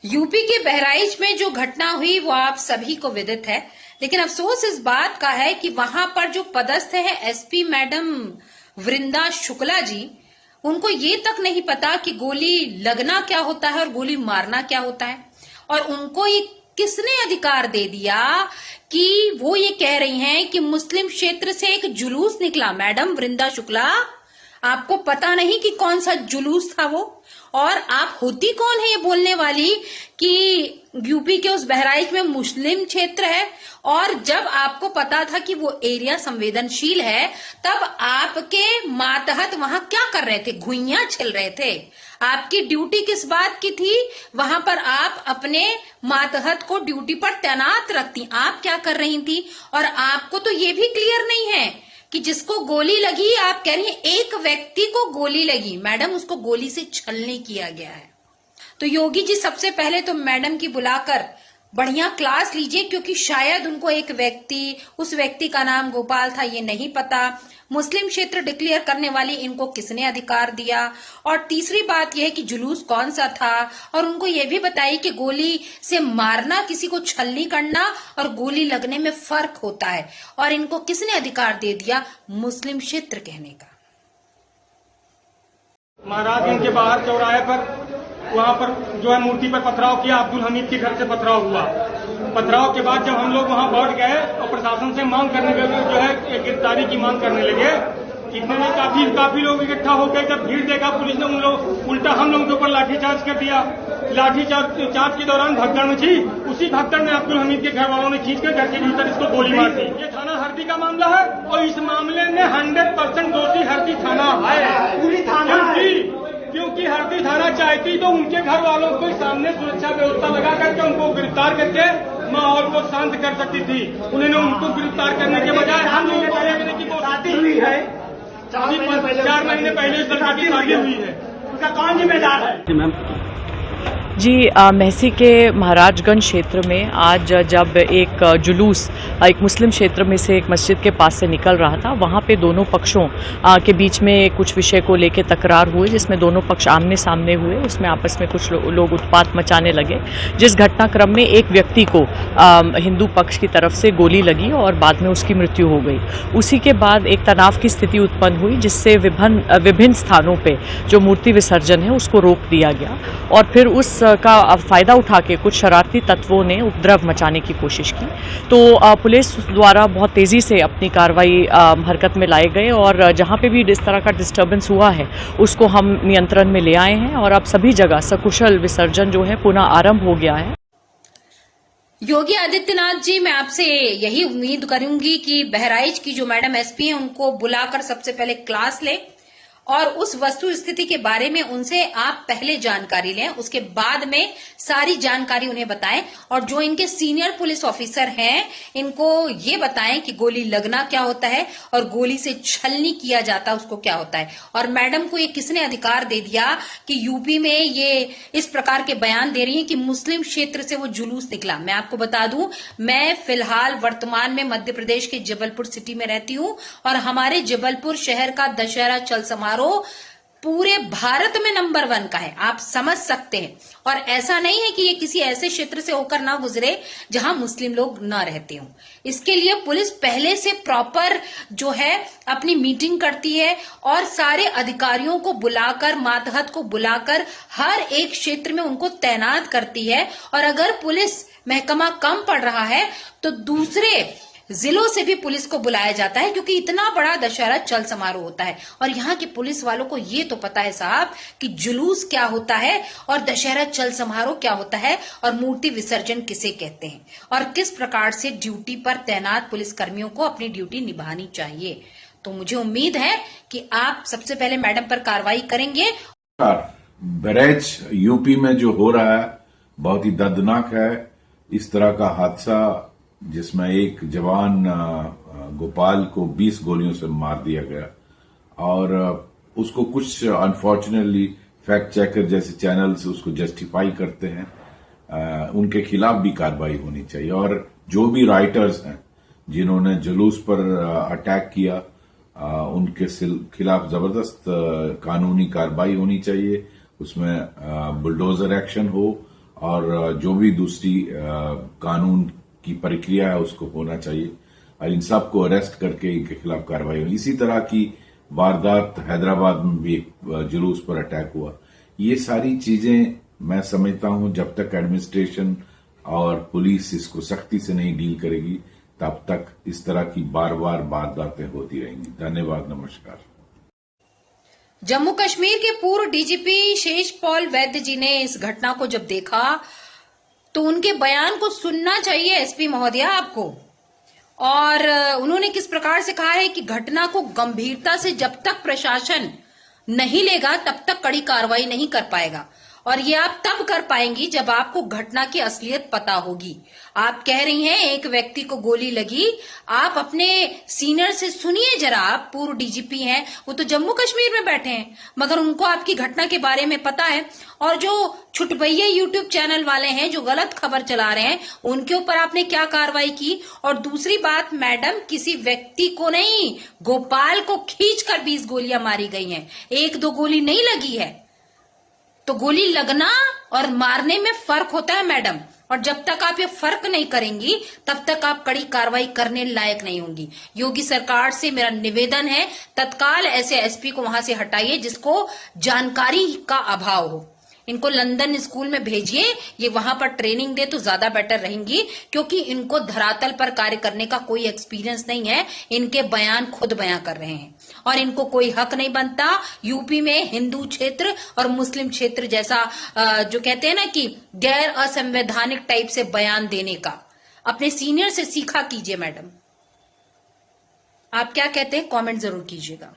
UP के बहराइच में जो घटना हुई वो आप सभी को विदित है, लेकिन अफसोस इस बात का है कि वहां पर जो पदस्थ है एसपी मैडम वृंदा शुक्ला जी, उनको ये तक नहीं पता कि गोली लगना क्या होता है और गोली मारना क्या होता है। और उनको ये किसने अधिकार दे दिया कि वो ये कह रही हैं कि मुस्लिम क्षेत्र से एक जुलूस निकला। मैडम वृंदा शुक्ला, आपको पता नहीं कि कौन सा जुलूस था वो, और आप होती कौन है ये बोलने वाली कि यूपी के उस बहराइच में मुस्लिम क्षेत्र है। और जब आपको पता था कि वो एरिया संवेदनशील है, तब आपके मातहत वहां क्या कर रहे थे? घुइयां छिल रहे थे। आपकी ड्यूटी किस बात की थी? वहां पर आप अपने मातहत को ड्यूटी पर तैनात रखती, आप क्या कर रही थी? और आपको तो ये भी क्लियर नहीं है कि जिसको गोली लगी, आप कह रही हैं एक व्यक्ति को गोली लगी, मैडम उसको गोली से छलनी किया गया है। तो योगी जी सबसे पहले तो मैडम की बुलाकर बढ़िया क्लास लीजिए, क्योंकि शायद उनको एक व्यक्ति, उस व्यक्ति का नाम गोपाल था, ये नहीं पता। मुस्लिम क्षेत्र डिक्लेयर करने वाली इनको किसने अधिकार दिया? और तीसरी बात यह है कि जुलूस कौन सा था, और उनको ये भी बताइए कि गोली से मारना, किसी को छलनी करना और गोली लगने में फर्क होता है। और इनको किसने अधिकार दे दिया मुस्लिम क्षेत्र कहने का? महाराजगंज के बाहर चौराहे पर वहाँ पर जो है मूर्ति पर पथराव किया, अब्दुल हमीद के घर से पथराव हुआ। पथराव के बाद जब हम लोग वहाँ बैठ गए और प्रशासन से मांग करने लगे, जो है गिरफ्तारी की मांग करने लगे, इतने में काफी लोग इकट्ठा हो गए। जब भीड़ देखा, पुलिस ने उन लोग उल्टा हम लोगों के ऊपर लाठीचार्ज कर दिया। लाठीचार्ज के दौरान भगदड़ मची। उसी भगदड़ में अब्दुल हमीद के घर वालों ने खींचकर घर के भीतर इसको गोली मार दी। ये थाना हरदी का मामला है और इस मामले में 100% दोषी हरदी थाना है। पूरी थाना क्योंकि हरदी थाना चाहती तो उनके घर वालों को सामने सुरक्षा व्यवस्था लगा करके उनको गिरफ्तार करके माहौल को शांत कर सकती थी। उन्होंने उनको गिरफ्तार करने के बजाय हम लोगों को देखने की कोशिश हुई है। 4 महीने पहले इस तरह की शादी हुई है, उसका कौन जिम्मेदार है? जी, महसी के महाराजगंज क्षेत्र में आज जब एक जुलूस एक मुस्लिम क्षेत्र में से एक मस्जिद के पास से निकल रहा था, वहाँ पे दोनों पक्षों के बीच में कुछ विषय को लेकर तकरार हुई, जिसमें दोनों पक्ष आमने सामने हुए। उसमें आपस में कुछ लोग उत्पात मचाने लगे, जिस घटनाक्रम में एक व्यक्ति को हिंदू पक्ष की तरफ से गोली लगी और बाद में उसकी मृत्यु हो गई। उसी के बाद एक तनाव की स्थिति उत्पन्न हुई, जिससे विभिन्न स्थानों पर जो मूर्ति विसर्जन है उसको रोक दिया गया। और फिर उस का फायदा उठा के कुछ शरारती तत्वों ने उपद्रव मचाने की कोशिश की। तो पुलिस द्वारा बहुत तेज़ी से अपनी कार्रवाई हरकत में लाए गए और जहां पे भी इस तरह का डिस्टर्बेंस हुआ है उसको हम नियंत्रण में ले आए हैं और अब सभी जगह सकुशल विसर्जन जो है पुनः आरंभ हो गया है। योगी आदित्यनाथ जी, मैं आपसे यही उम्मीद करूंगी कि बहराइच की जो मैडम एसपी हैं उनको बुलाकर सबसे पहले क्लास लें और उस वस्तु स्थिति के बारे में उनसे आप पहले जानकारी लें, उसके बाद में सारी जानकारी उन्हें बताएं। और जो इनके सीनियर पुलिस ऑफिसर हैं, इनको ये बताएं कि गोली लगना क्या होता है और गोली से छलनी किया जाता है उसको क्या होता है। और मैडम को ये किसने अधिकार दे दिया कि यूपी में ये इस प्रकार के बयान दे रही है कि मुस्लिम क्षेत्र से वो जुलूस निकला। मैं आपको बता दूं, मैं फिलहाल वर्तमान में मध्य प्रदेश के जबलपुर सिटी में रहती हूं और हमारे जबलपुर शहर का दशहरा चल समारोह पूरे भारत में नंबर 1 का है, आप समझ सकते हैं। और ऐसा नहीं है कि ये किसी ऐसे क्षेत्र से होकर ना गुजरे जहां मुस्लिम लोग ना रहते हों। इसके लिए पुलिस पहले से प्रॉपर जो है अपनी मीटिंग करती है और सारे अधिकारियों को बुलाकर, मातहत को बुलाकर हर एक क्षेत्र में उनको तैनात करती है। और अगर पुलिस महकमा कम पड़ रहा है तो दूसरे जिलों से भी पुलिस को बुलाया जाता है, क्योंकि इतना बड़ा दशहरा चल समारोह होता है। और यहाँ के पुलिस वालों को ये तो पता है साहब कि जुलूस क्या होता है और दशहरा चल समारोह क्या होता है और मूर्ति विसर्जन किसे कहते हैं और किस प्रकार से ड्यूटी पर तैनात पुलिस कर्मियों को अपनी ड्यूटी निभानी चाहिए। तो मुझे उम्मीद है कि आप सबसे पहले मैडम पर कार्रवाई करेंगे। बहराइच यूपी में जो हो रहा है बहुत ही दर्दनाक है। इस तरह का हादसा जिसमें एक जवान गोपाल को 20 गोलियों से मार दिया गया और उसको कुछ अनफॉर्चुनेटली फैक्ट चेकर जैसे चैनल्स उसको जस्टिफाई करते हैं। उनके खिलाफ भी कार्रवाई होनी चाहिए और जो भी राइटर्स हैं जिन्होंने जुलूस पर अटैक किया उनके खिलाफ जबरदस्त कानूनी कार्रवाई होनी चाहिए। उसमें बुलडोजर एक्शन हो और जो भी दूसरी कानून की प्रक्रिया है उसको होना चाहिए और इन सब को अरेस्ट करके इनके खिलाफ कार्रवाई हुई। इसी तरह की वारदात हैदराबाद में भी एक जुलूस पर अटैक हुआ। ये सारी चीजें मैं समझता हूं जब तक एडमिनिस्ट्रेशन और पुलिस इसको सख्ती से नहीं डील करेगी तब तक इस तरह की बार बार वारदातें होती रहेंगी। धन्यवाद, नमस्कार। जम्मू कश्मीर के पूर्व डीजीपी शेषपाल वैद्य जी ने इस घटना को जब देखा तो उनके बयान को सुनना चाहिए एसपी महोदया आपको। और उन्होंने किस प्रकार से कहा है कि घटना को गंभीरता से जब तक प्रशासन नहीं लेगा तब तक कड़ी कार्रवाई नहीं कर पाएगा और ये आप तब कर पाएंगी जब आपको घटना की असलियत पता होगी। आप कह रही हैं एक व्यक्ति को गोली लगी, आप अपने सीनियर से सुनिए जरा। आप पूर्व डीजीपी हैं, वो तो जम्मू कश्मीर में बैठे हैं, मगर उनको आपकी घटना के बारे में पता है। और जो छुटभैया यूट्यूब चैनल वाले हैं जो गलत खबर चला रहे हैं उनके ऊपर आपने क्या कार्रवाई की। और दूसरी बात, मैडम किसी व्यक्ति को नहीं, गोपाल को खींचकर 20 गोलियां मारी गई हैं, 1-2 गोली नहीं लगी है। तो गोली लगना और मारने में फर्क होता है मैडम, और जब तक आप ये फर्क नहीं करेंगी तब तक आप कड़ी कार्रवाई करने लायक नहीं होंगी। योगी सरकार से मेरा निवेदन है, तत्काल ऐसे एसपी को वहां से हटाइए जिसको जानकारी का अभाव हो। इनको लंदन स्कूल में भेजिए, ये वहां पर ट्रेनिंग दे तो ज्यादा बेटर रहेंगी, क्योंकि इनको धरातल पर कार्य करने का कोई एक्सपीरियंस नहीं है। इनके बयान खुद बयां कर रहे हैं और इनको कोई हक नहीं बनता यूपी में हिंदू क्षेत्र और मुस्लिम क्षेत्र जैसा जो कहते हैं ना कि गैर असंवैधानिक टाइप से बयान देने का। अपने सीनियर से सीखा कीजिए मैडम। आप क्या कहते हैं कमेंट जरूर कीजिएगा।